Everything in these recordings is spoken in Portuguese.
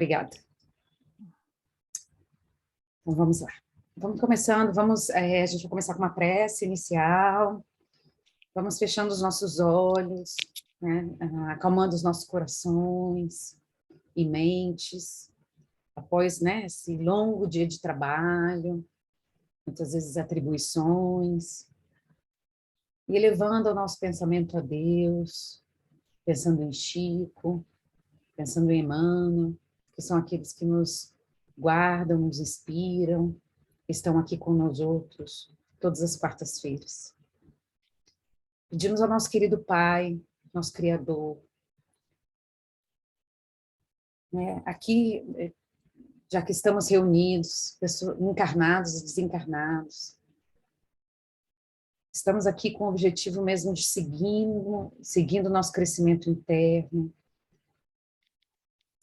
Obrigada. Então, vamos lá. Vamos começando, a gente vai começar com uma prece inicial. Vamos fechando os nossos olhos, né? Acalmando os nossos corações e mentes, após, né, esse longo dia de trabalho, muitas vezes atribuições, e elevando o nosso pensamento a Deus, pensando em Chico, pensando em Emmanuel, que são aqueles que nos guardam, nos inspiram, estão aqui com nós outros, todas as quartas-feiras. Pedimos ao nosso querido Pai, nosso Criador, né, aqui, já que estamos reunidos, encarnados e desencarnados, estamos aqui com o objetivo mesmo de seguindo o nosso crescimento interno,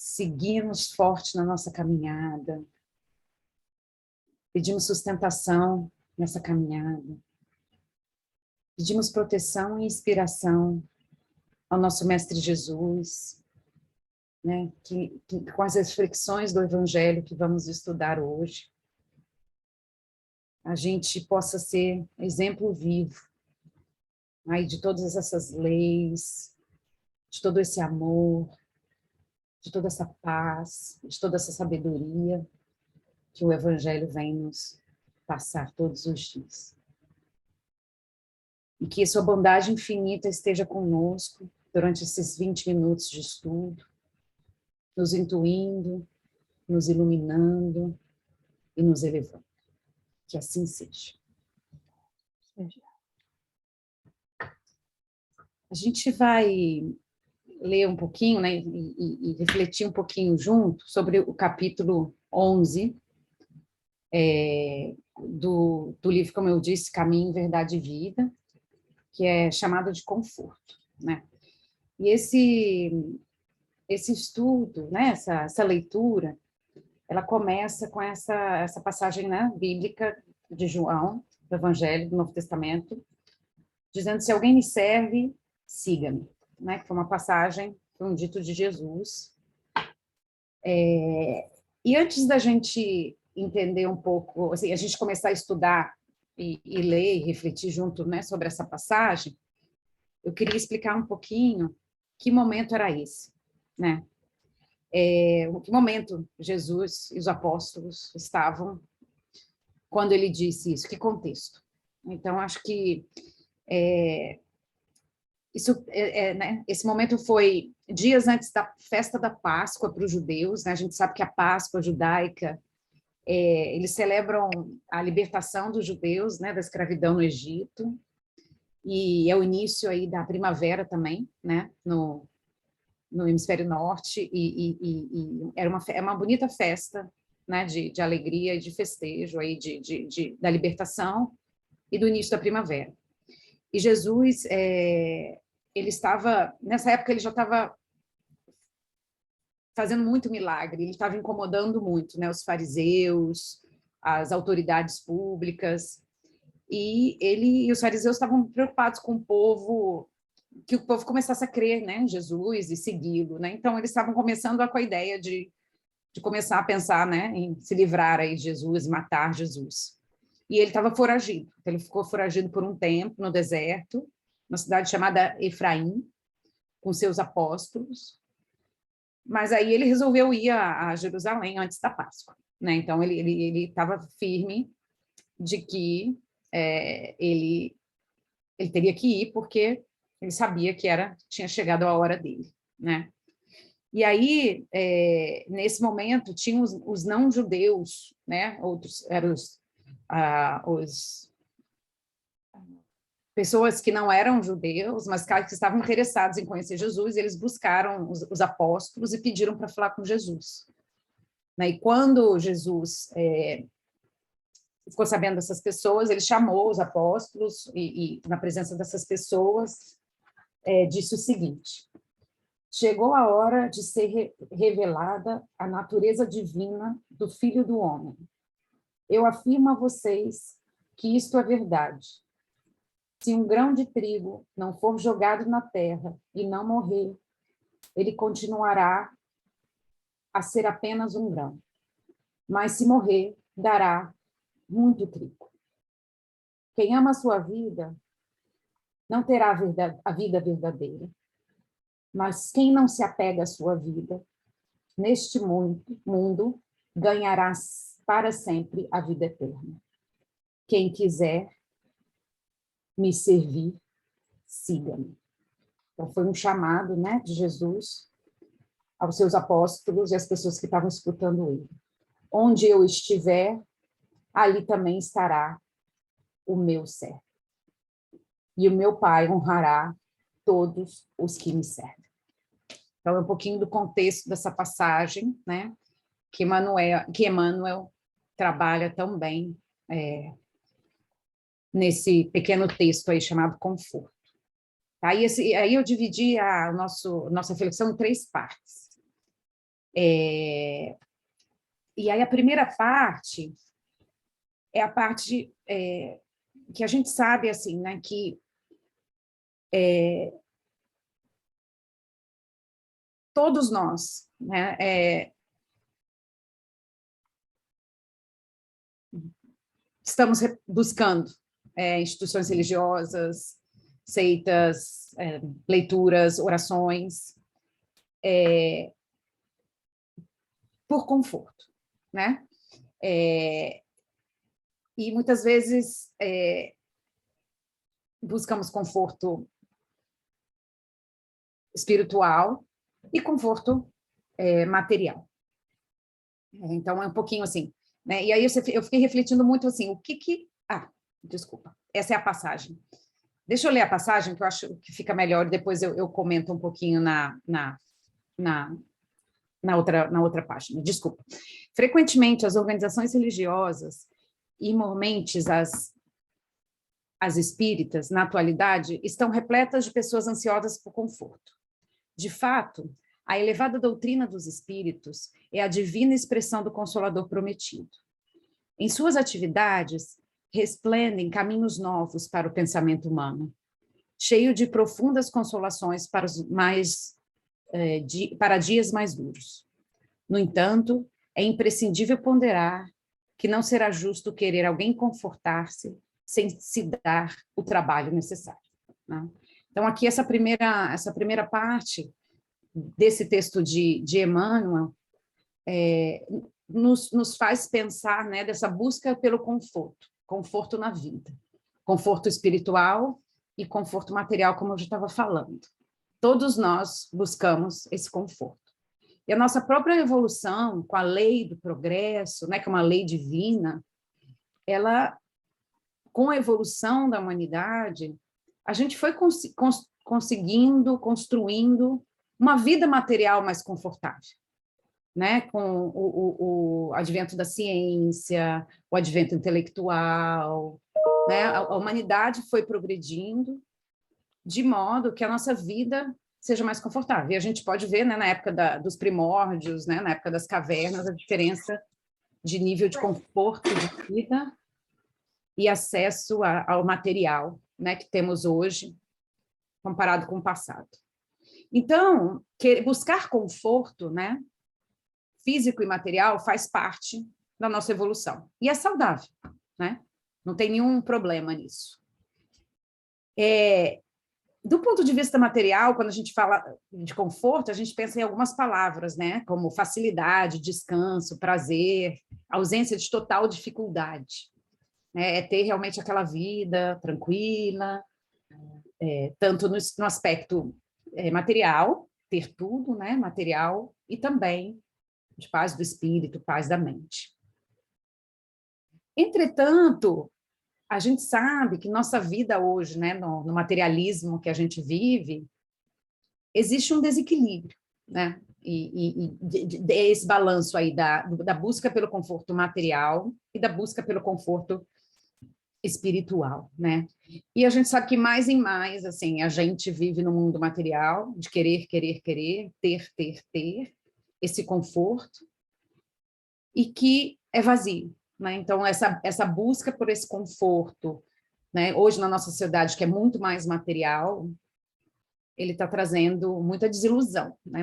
seguirmos forte na nossa caminhada, pedimos sustentação nessa caminhada, pedimos proteção e inspiração ao nosso Mestre Jesus, né, que com as reflexões do Evangelho que vamos estudar hoje, a gente possa ser exemplo vivo aí de todas essas leis, de todo esse amor, de toda essa paz, de toda essa sabedoria que o Evangelho vem nos passar todos os dias. E que sua bondade infinita esteja conosco durante esses 20 minutos de estudo, nos intuindo, nos iluminando e nos elevando. Que assim seja. A gente vai ler um pouquinho, né, e refletir um pouquinho junto sobre o capítulo 11 do livro, como eu disse, Caminho, Verdade e Vida, que é chamado de Conforto, né? E esse estudo, né, essa leitura, ela começa com essa passagem, né, bíblica de João, do Evangelho do Novo Testamento, dizendo: se alguém me serve, siga-me, né? Que foi uma passagem, foi um dito de Jesus. E antes da gente entender um pouco, assim, a gente começar a estudar e ler e refletir junto, né, sobre essa passagem, eu queria explicar um pouquinho que momento era esse, né? Que momento Jesus e os apóstolos estavam quando ele disse isso, que contexto. Então, acho que né, esse momento foi dias antes da festa da Páscoa para os judeus, né? A gente sabe que a Páscoa judaica, eles celebram a libertação dos judeus, né, da escravidão no Egito, e é o início aí da primavera também, né, no hemisfério norte, e era uma bonita festa, né, de alegria e de festejo aí da libertação e do início da primavera. E Jesus, ele estava, nessa época ele já estava fazendo muito milagre, ele estava incomodando muito, né, os fariseus, as autoridades públicas, e ele e os fariseus estavam preocupados com o povo, que o povo começasse a crer, né, em Jesus e segui-lo, né? Então eles estavam começando com a ideia de começar a pensar, né, em se livrar aí de Jesus, matar Jesus. E ele estava foragido. Então ele ficou foragido por um tempo no deserto, uma cidade chamada Efraim, com seus apóstolos. Mas aí ele resolveu ir a Jerusalém antes da Páscoa, né? Então ele estava firme de que ele teria que ir, porque ele sabia que tinha chegado a hora dele, né? E aí, nesse momento, tinham os não-judeus, né? Outros eram os pessoas que não eram judeus, mas que estavam interessados em conhecer Jesus, e eles buscaram os apóstolos e pediram para falar com Jesus, né? E quando Jesus ficou sabendo dessas pessoas, ele chamou os apóstolos e na presença dessas pessoas, disse o seguinte: chegou a hora de ser revelada a natureza divina do Filho do Homem. Eu afirmo a vocês que isto é verdade. Se um grão de trigo não for jogado na terra e não morrer, ele continuará a ser apenas um grão, mas se morrer, dará muito trigo. Quem ama a sua vida não terá a vida verdadeira, mas quem não se apega à sua vida, neste mundo ganhará para sempre a vida eterna. Quem quiser me servir, siga-me. Então, foi um chamado, né, de Jesus aos seus apóstolos e às pessoas que estavam escutando ele. Onde eu estiver, ali também estará o meu servo. E o meu Pai honrará todos os que me servem. Então, é um pouquinho do contexto dessa passagem, né, que Emmanuel trabalha tão bem nesse pequeno texto aí chamado Conforto. Aí eu dividi a nossa reflexão em 3 partes. E aí a primeira parte é a parte que a gente sabe, assim, né, que todos nós, né, estamos buscando instituições religiosas, seitas, leituras, orações, por conforto, né? E muitas vezes buscamos conforto espiritual e conforto material. Então, é um pouquinho assim, né? E aí eu fiquei refletindo muito assim, o que que... Ah, desculpa, essa é a passagem. Deixa eu ler a passagem, que eu acho que fica melhor, depois eu comento um pouquinho na outra página. Desculpa. Frequentemente, as organizações religiosas e mormente as espíritas, na atualidade, estão repletas de pessoas ansiosas por conforto. De fato, a elevada doutrina dos espíritos é a divina expressão do Consolador prometido. Em suas atividades, resplendem caminhos novos para o pensamento humano, cheio de profundas consolações para dias mais duros. No entanto, é imprescindível ponderar que não será justo querer alguém confortar-se sem se dar o trabalho necessário, né? Então, aqui essa primeira parte desse texto de Emmanuel nos faz pensar, né, dessa busca pelo conforto na vida, conforto espiritual e conforto material, como eu já estava falando. Todos nós buscamos esse conforto. E a nossa própria evolução, com a lei do progresso, né, que é uma lei divina, com a evolução da humanidade, a gente foi conseguindo, construindo uma vida material mais confortável, né? Com o advento da ciência, o advento intelectual, né? A humanidade foi progredindo de modo que a nossa vida seja mais confortável. E a gente pode ver, né, na época dos primórdios, né, na época das cavernas, a diferença de nível de conforto de vida e acesso ao material, né, que temos hoje, comparado com o passado. Então, buscar conforto, né, físico e material, faz parte da nossa evolução. E é saudável, né? Não tem nenhum problema nisso. Do ponto de vista material, quando a gente fala de conforto, a gente pensa em algumas palavras, né? Como facilidade, descanso, prazer, ausência de total dificuldade. É ter realmente aquela vida tranquila, tanto no aspecto material, ter tudo, né? Material, e também de paz do espírito, paz da mente. Entretanto, a gente sabe que nossa vida hoje, né, no materialismo que a gente vive, existe um desequilíbrio, né? E esse balanço aí da busca pelo conforto material e da busca pelo conforto espiritual, né? E a gente sabe que mais e mais, assim, a gente vive no mundo material, de querer, ter esse conforto, e que é vazio, né? Então, essa busca por esse conforto, né, hoje na nossa sociedade, que é muito mais material, ele está trazendo muita desilusão, né?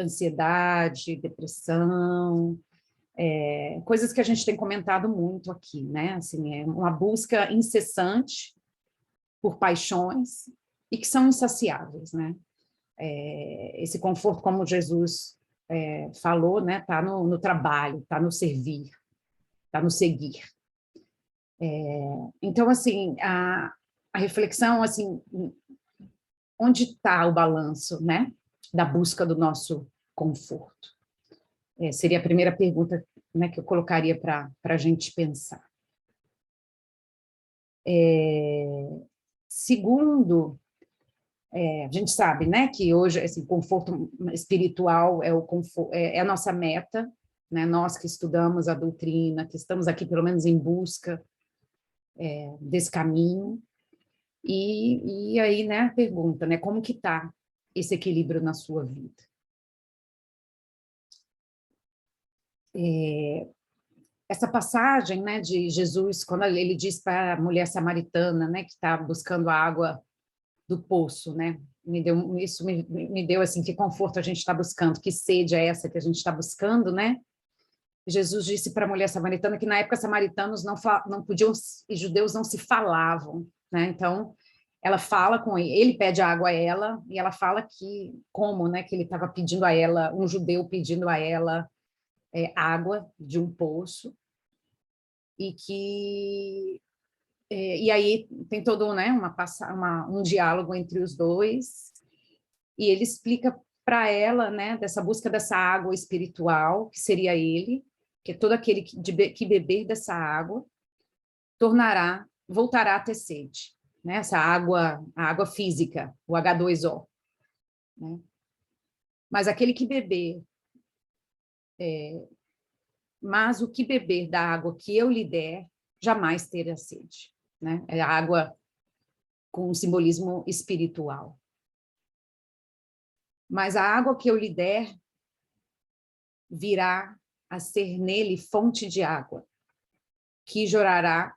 ansiedade, depressão, coisas que a gente tem comentado muito aqui, né? Assim, é uma busca incessante por paixões e que são insaciáveis, né? Esse conforto, como Jesus falou, né? Está no trabalho, está no servir, está no seguir. Então, assim, a reflexão, assim, onde está o balanço, né? Da busca do nosso conforto? Seria a primeira pergunta, né, que eu colocaria para a gente pensar. Segundo, a gente sabe, né, que hoje esse conforto espiritual é a nossa meta, né, nós que estudamos a doutrina, que estamos aqui pelo menos em busca desse caminho, e aí, né, a pergunta, né, como que está esse equilíbrio na sua vida? Essa passagem, né, de Jesus, quando ele diz para a mulher samaritana, né, que está buscando a água do poço, né, isso me deu assim, que conforto a gente está buscando, que sede é essa que a gente está buscando, né? Jesus disse para a mulher samaritana que na época samaritanos não podiam, e judeus não se falavam, né? Então ela fala com ele pede água a ela, e ela fala que como, né, que ele estava pedindo a ela, um judeu pedindo a ela água de um poço, e que e aí tem todo, né, um diálogo entre os dois, e ele explica para ela, né, dessa busca dessa água espiritual, que seria ele, que todo aquele que beber dessa água voltará a ter sede, né? Essa água, a água física, o H2O, né? Mas aquele que beber, mas o que beber da água que eu lhe der, jamais terá sede, né? É a água com um simbolismo espiritual. Mas a água que eu lhe der virá a ser nele fonte de água, que jorrará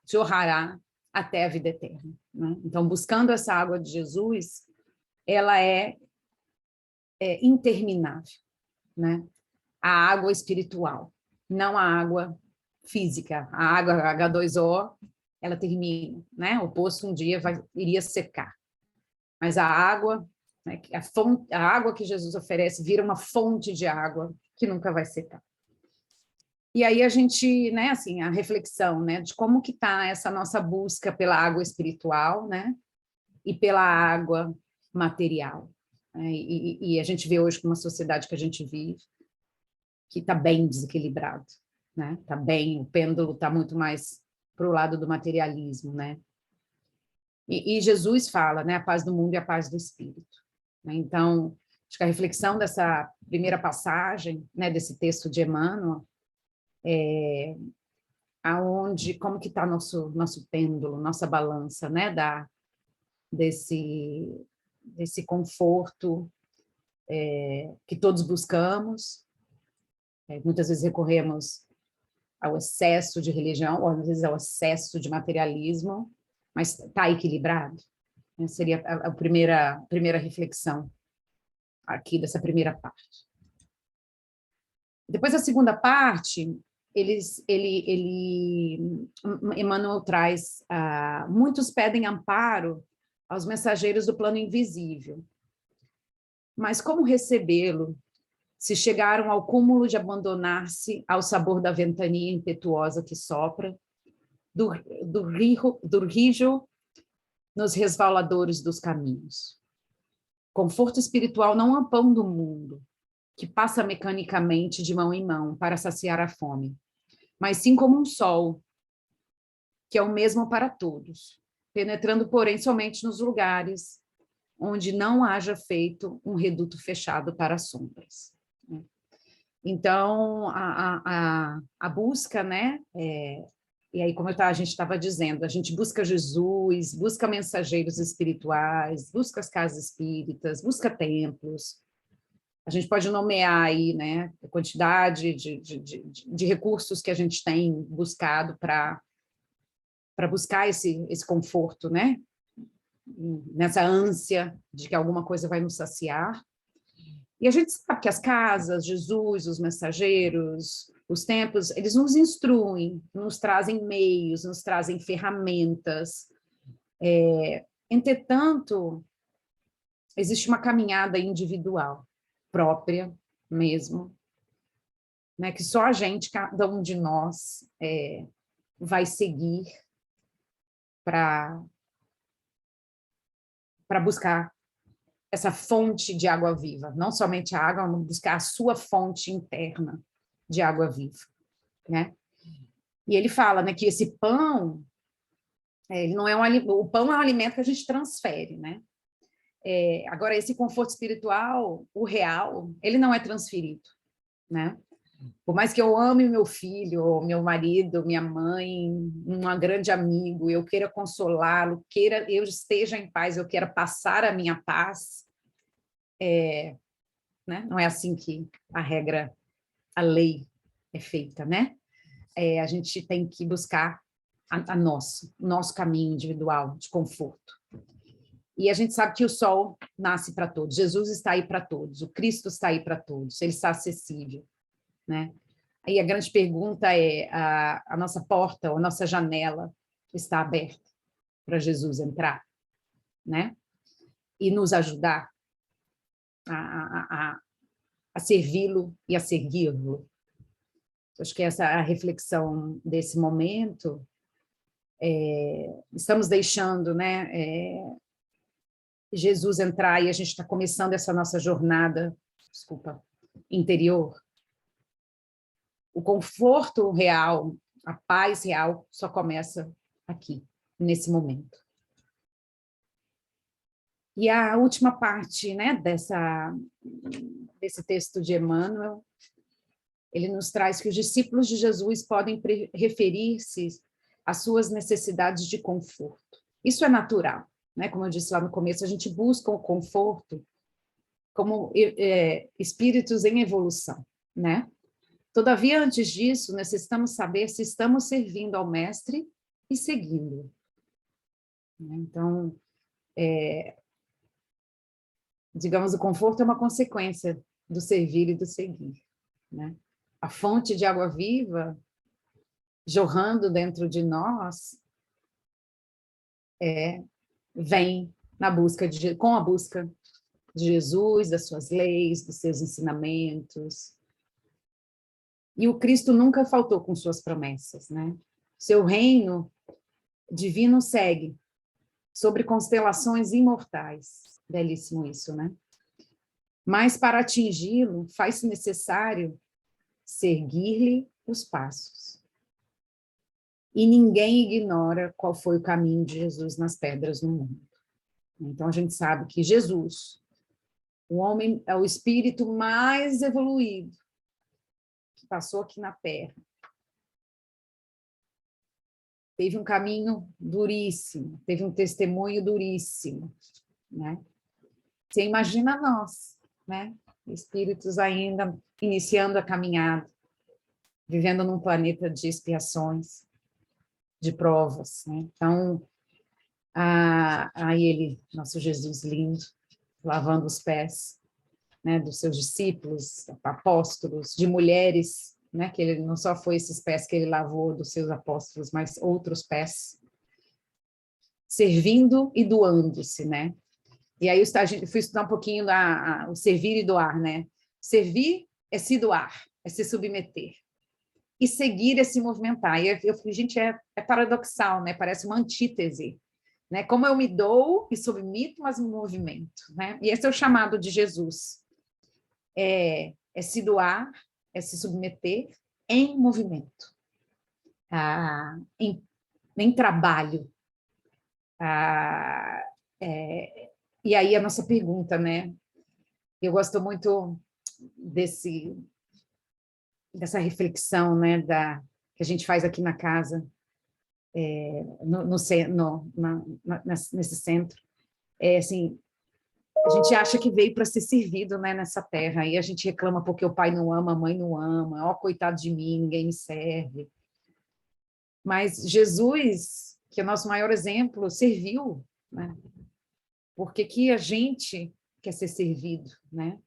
até a vida eterna, né? Então, buscando essa água de Jesus, ela é interminável, né? A água espiritual, não a água física. A água H2O, ela termina, né? O poço um dia iria secar. Mas a água, né, a água que Jesus oferece vira uma fonte de água que nunca vai secar. E aí a gente, né, assim, a reflexão, né, de como que está essa nossa busca pela água espiritual, né, e pela água material. Né, e a gente vê hoje com uma sociedade que a gente vive que está bem desequilibrado, né? Está bem, o pêndulo está muito mais para o lado do materialismo, né? E Jesus fala, né, a paz do mundo e a paz do espírito. Né? Então, acho que a reflexão dessa primeira passagem, né, desse texto de Emmanuel, como que está nosso pêndulo, nossa balança, né, desse conforto que todos buscamos. Muitas vezes recorremos ao excesso de religião, ou às vezes ao excesso de materialismo, mas está equilibrado? Seria a primeira reflexão aqui dessa primeira parte. Depois, a segunda parte, Emmanuel traz, muitos pedem amparo aos mensageiros do plano invisível, mas como recebê-lo se chegaram ao cúmulo de abandonar-se ao sabor da ventania impetuosa que sopra, do rijo nos resvaladores dos caminhos? Conforto espiritual não é o pão do mundo, que passa mecanicamente de mão em mão para saciar a fome, mas sim como um sol, que é o mesmo para todos, penetrando, porém, somente nos lugares onde não haja feito um reduto fechado para as sombras. Então, a busca, né? E aí, como a gente estava dizendo, a gente busca Jesus, busca mensageiros espirituais, busca as casas espíritas, busca templos. A gente pode nomear aí, né, a quantidade de recursos que a gente tem buscado para buscar esse conforto, né? Nessa ânsia de que alguma coisa vai nos saciar. E a gente sabe que as casas, Jesus, os mensageiros, os templos, eles nos instruem, nos trazem meios, nos trazem ferramentas. Entretanto, existe uma caminhada individual, própria mesmo, né, que só a gente, cada um de nós, vai seguir para buscar essa fonte de água viva, não somente a água, mas buscar a sua fonte interna de água viva, né? E ele fala, né, que esse pão, ele não é o pão é um alimento que a gente transfere, né? Agora, esse conforto espiritual, o real, ele não é transferido, né? Por mais que eu ame meu filho, meu marido, minha mãe, um grande amigo, eu queira consolá-lo, eu esteja em paz, eu queira passar a minha paz, né? Não é assim que a regra, a lei é feita, né? A gente tem que buscar o nosso caminho individual de conforto. E a gente sabe que o sol nasce para todos, Jesus está aí para todos, o Cristo está aí para todos, ele está acessível, né? Aí a grande pergunta é, a nossa porta, a nossa janela está aberta para Jesus entrar, né? E nos ajudar a servi-lo e a segui-lo. Acho que essa é a reflexão desse momento. Estamos deixando, né, Jesus entrar e a gente está começando essa nossa jornada, desculpa, interior. O conforto real, a paz real, só começa aqui, nesse momento. E a última parte, né, desse texto de Emmanuel, ele nos traz que os discípulos de Jesus podem referir-se às suas necessidades de conforto. Isso é natural, né? Como eu disse lá no começo, a gente busca o conforto como espíritos em evolução, né? Todavia, antes disso, necessitamos saber se estamos servindo ao Mestre e seguindo. Então, digamos, o conforto é uma consequência do servir e do seguir, né? A fonte de água viva jorrando dentro de nós vem com a busca de Jesus, das suas leis, dos seus ensinamentos. E o Cristo nunca faltou com suas promessas, né? Seu reino divino segue sobre constelações imortais. Belíssimo isso, né? Mas para atingi-lo, faz-se necessário seguir-lhe os passos. E ninguém ignora qual foi o caminho de Jesus nas pedras do mundo. Então, a gente sabe que Jesus, o homem, é o espírito mais evoluído que passou aqui na Terra. Teve um caminho duríssimo, teve um testemunho duríssimo, né? Você imagina nós, né? Espíritos ainda iniciando a caminhada, vivendo num planeta de expiações, de provas, né? Então, aí ele, nosso Jesus lindo, lavando os pés, né, dos seus discípulos, apóstolos, de mulheres, né, que ele não só foi esses pés que ele lavou dos seus apóstolos, mas outros pés, servindo e doando-se, né? E aí eu fui estudar um pouquinho o servir e doar, né? Servir é se doar, é se submeter. E seguir é se movimentar. E eu falei, gente, é paradoxal, né? Parece uma antítese, né? Como eu me dou e submito, mas me movimento, né? E esse é o chamado de Jesus. É se doar, é se submeter em movimento, em trabalho. E aí a nossa pergunta, né? Eu gosto muito dessa reflexão, né, que a gente faz aqui na casa, nesse centro. Assim, a gente acha que veio para ser servido, né, nessa terra, aí a gente reclama porque o pai não ama, a mãe não ama, ó, coitado de mim, ninguém me serve. Mas Jesus, que é o nosso maior exemplo, serviu, né? Porque que a gente quer ser servido, né?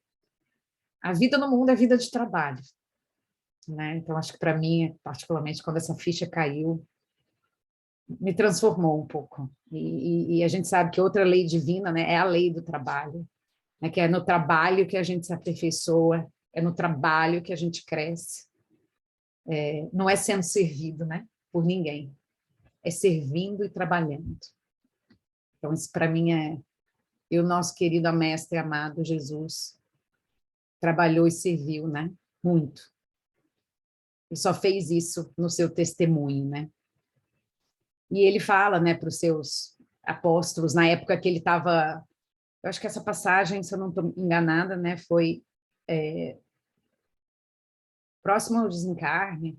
a vida no mundo é vida de trabalho, né? Então, acho que para mim, particularmente, quando essa ficha caiu, me transformou um pouco. E a gente sabe que outra lei divina, né, é a lei do trabalho, né, que é no trabalho que a gente se aperfeiçoa, é no trabalho que a gente cresce, não é sendo servido, né, por ninguém, é servindo e trabalhando. Então, isso para mim é... E o nosso querido mestre amado Jesus trabalhou e serviu, né, muito. E só fez isso no seu testemunho, né? E ele fala, né, para os seus apóstolos, na época que ele estava... Eu acho que essa passagem, se eu não estou enganada, né, foi próximo ao desencarne,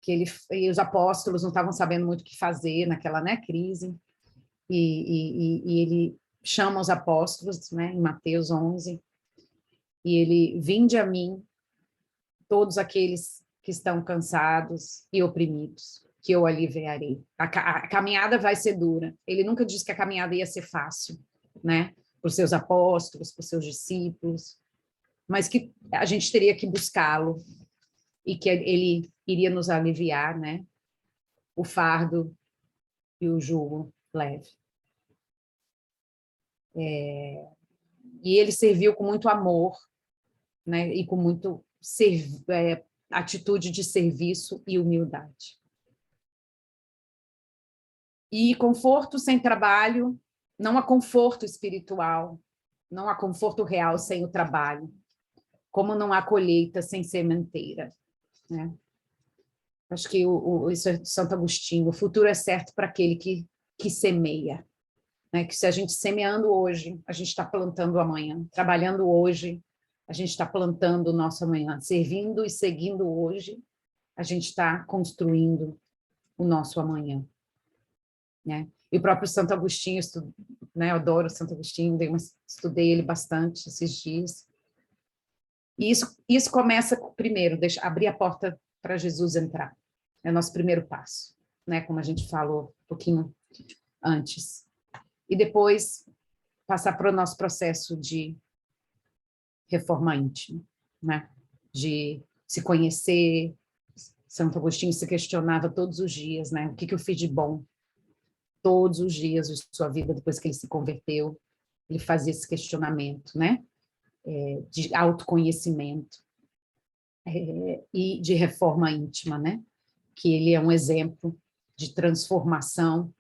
que ele e os apóstolos não estavam sabendo muito o que fazer naquela, né, crise, e ele chama os apóstolos, né, em Mateus 11, e ele: vinde a mim, todos aqueles que estão cansados e oprimidos, que eu aliviarei. A caminhada vai ser dura. Ele nunca disse que a caminhada ia ser fácil, né, para os seus apóstolos, para os seus discípulos, mas que a gente teria que buscá-lo e que ele iria nos aliviar, né, o fardo e o jugo leve. E ele serviu com muito amor, né, e com muito atitude de serviço e humildade. E conforto sem trabalho, não há conforto espiritual, não há conforto real sem o trabalho, como não há colheita sem sementeira, né? Acho que isso é de Santo Agostinho: o futuro é certo para aquele que semeia, né? Que se a gente semeando hoje, a gente está plantando amanhã, trabalhando hoje, a gente está plantando o nosso amanhã, servindo e seguindo hoje, a gente está construindo o nosso amanhã, né? E o próprio Santo Agostinho, né? Eu adoro Santo Agostinho, estudei ele bastante esses dias. E isso começa primeiro, abrir a porta para Jesus entrar. É o nosso primeiro passo, né? Como a gente falou um pouquinho antes. E depois passar para o nosso processo de reforma íntima, né? De se conhecer. Santo Agostinho se questionava todos os dias, né? O que eu fiz de bom? Todos os dias de sua vida, depois que ele se converteu, ele fazia esse questionamento, né? De autoconhecimento e de reforma íntima, né? Que ele é um exemplo de transformação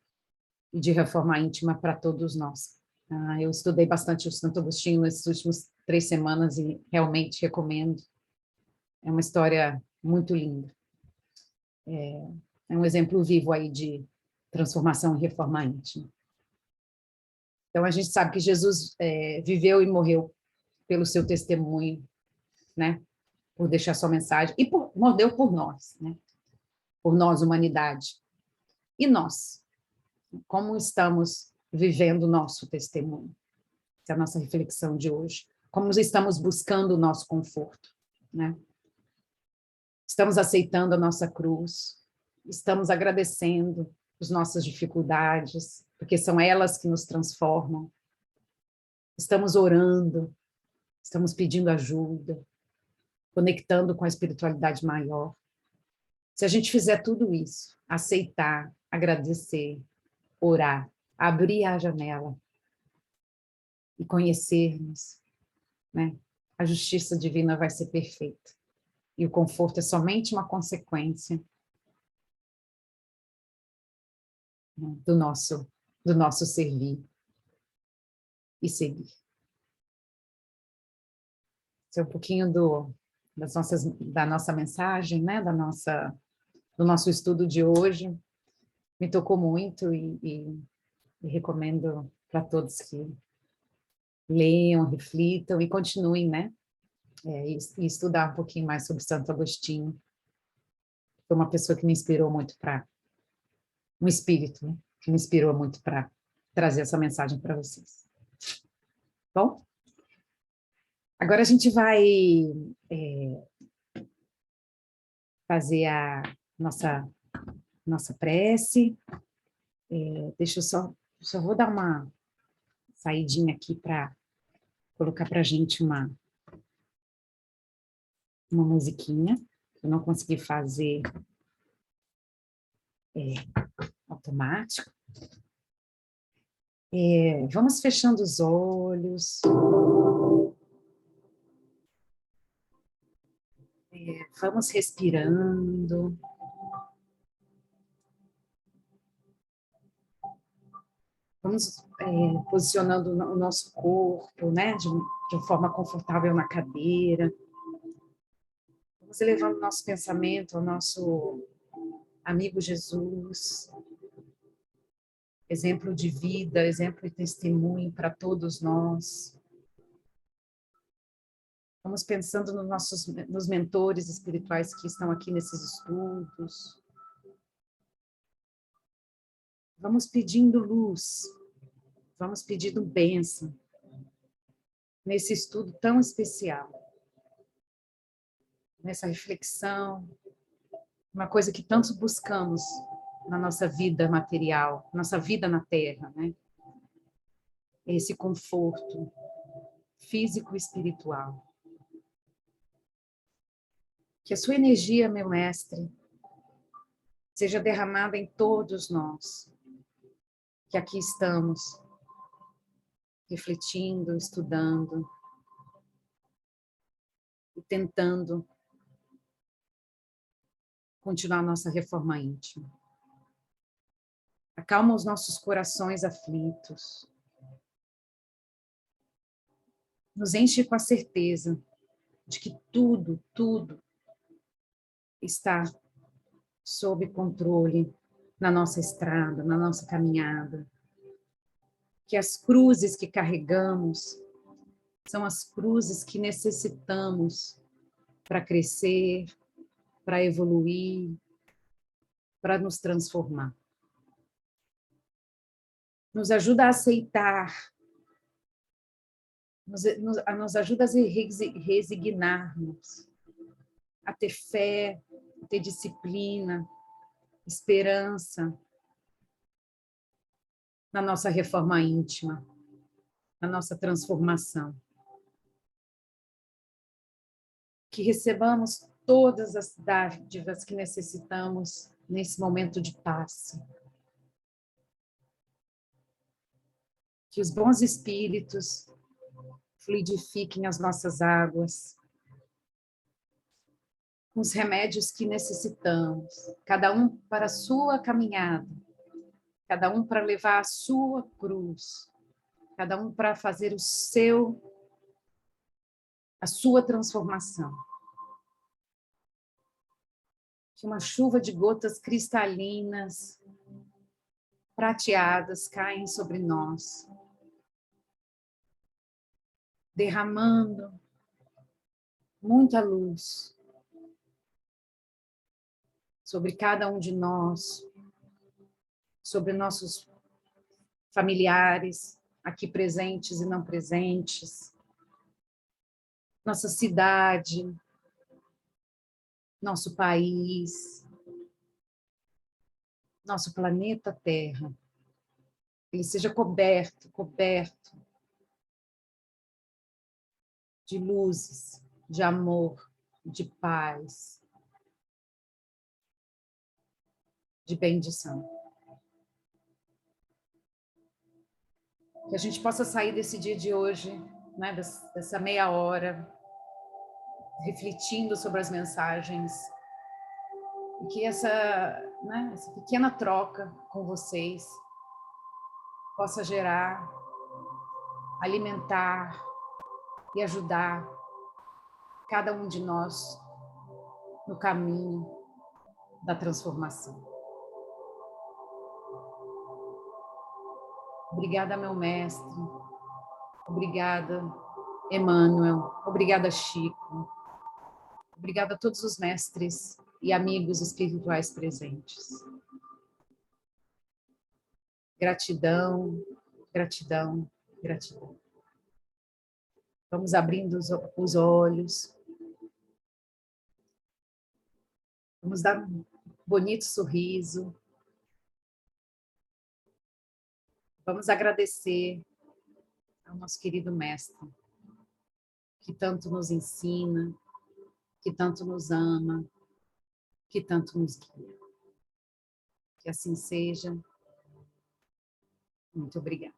e de reforma íntima para todos nós. Eu estudei bastante o Santo Agostinho nessas últimas 3 semanas e realmente recomendo. É uma história muito linda. É um exemplo vivo aí de transformação e reforma íntima. Então, a gente sabe que Jesus viveu e morreu pelo seu testemunho, né? Por deixar sua mensagem, e morreu por nós, né? Por nós, humanidade. E nós? Como estamos vivendo o nosso testemunho? Essa é a nossa reflexão de hoje. Como estamos buscando o nosso conforto, né? Estamos aceitando a nossa cruz, estamos agradecendo as nossas dificuldades, porque são elas que nos transformam. Estamos orando, estamos pedindo ajuda, conectando com a espiritualidade maior. Se a gente fizer tudo isso, aceitar, agradecer, orar, abrir a janela e conhecermos, né? A justiça divina vai ser perfeita. E o conforto é somente uma consequência, né, do nosso servir e seguir. Esse é um pouquinho da nossa mensagem, né? Do nosso estudo de hoje. Me tocou muito e recomendo para todos que leiam, reflitam e continuem, né? E estudar um pouquinho mais sobre Santo Agostinho. Foi uma pessoa que me inspirou muito um espírito, né? Que me inspirou muito para trazer essa mensagem para vocês. Bom, agora a gente vai fazer a nossa prece. Deixa eu só vou dar uma saidinha aqui para colocar para a gente uma musiquinha, que eu não consegui fazer automático. Vamos fechando os olhos. Vamos respirando. Vamos posicionando o nosso corpo, né, de forma confortável na cadeira. Vamos elevando nosso pensamento ao nosso amigo Jesus, exemplo de vida, exemplo de testemunho para todos nós. Vamos pensando nos mentores espirituais que estão aqui nesses estudos. Vamos pedindo luz, vamos pedindo bênção nesse estudo tão especial, nessa reflexão, uma coisa que tantos buscamos na nossa vida material, nossa vida na Terra, né? Esse conforto físico e espiritual. Que a sua energia, meu mestre, seja derramada em todos nós, que aqui estamos, refletindo, estudando e tentando continuar nossa reforma íntima. Acalma os nossos corações aflitos. Nos enche com a certeza de que tudo está sob controle na nossa estrada, na nossa caminhada. Que as cruzes que carregamos são as cruzes que necessitamos para crescer, para evoluir, para nos transformar. Nos ajuda a aceitar, nos ajuda a resignar-nos, a ter fé, a ter disciplina, esperança na nossa reforma íntima, na nossa transformação. Que recebamos todas as dádivas que necessitamos nesse momento de passe. Que os bons espíritos fluidifiquem as nossas águas, com os remédios que necessitamos, cada um para a sua caminhada, cada um para levar a sua cruz, cada um para fazer a sua transformação. Que uma chuva de gotas cristalinas, prateadas, caem sobre nós, derramando muita luz sobre cada um de nós, sobre nossos familiares, aqui presentes e não presentes, nossa cidade, nosso país, nosso planeta Terra. Ele seja coberto de luzes, de amor, de paz, de bendição. Que a gente possa sair desse dia de hoje, né, dessa meia hora, refletindo sobre as mensagens, e que essa pequena troca com vocês possa gerar, alimentar e ajudar cada um de nós no caminho da transformação. Obrigada, meu mestre. Obrigada, Emmanuel. Obrigada, Chico. Obrigada a todos os mestres e amigos espirituais presentes. Gratidão, gratidão, gratidão. Vamos abrindo os olhos. Vamos dar um bonito sorriso. Vamos agradecer ao nosso querido mestre, que tanto nos ensina, que tanto nos ama, que tanto nos guia. Que assim seja. Muito obrigada.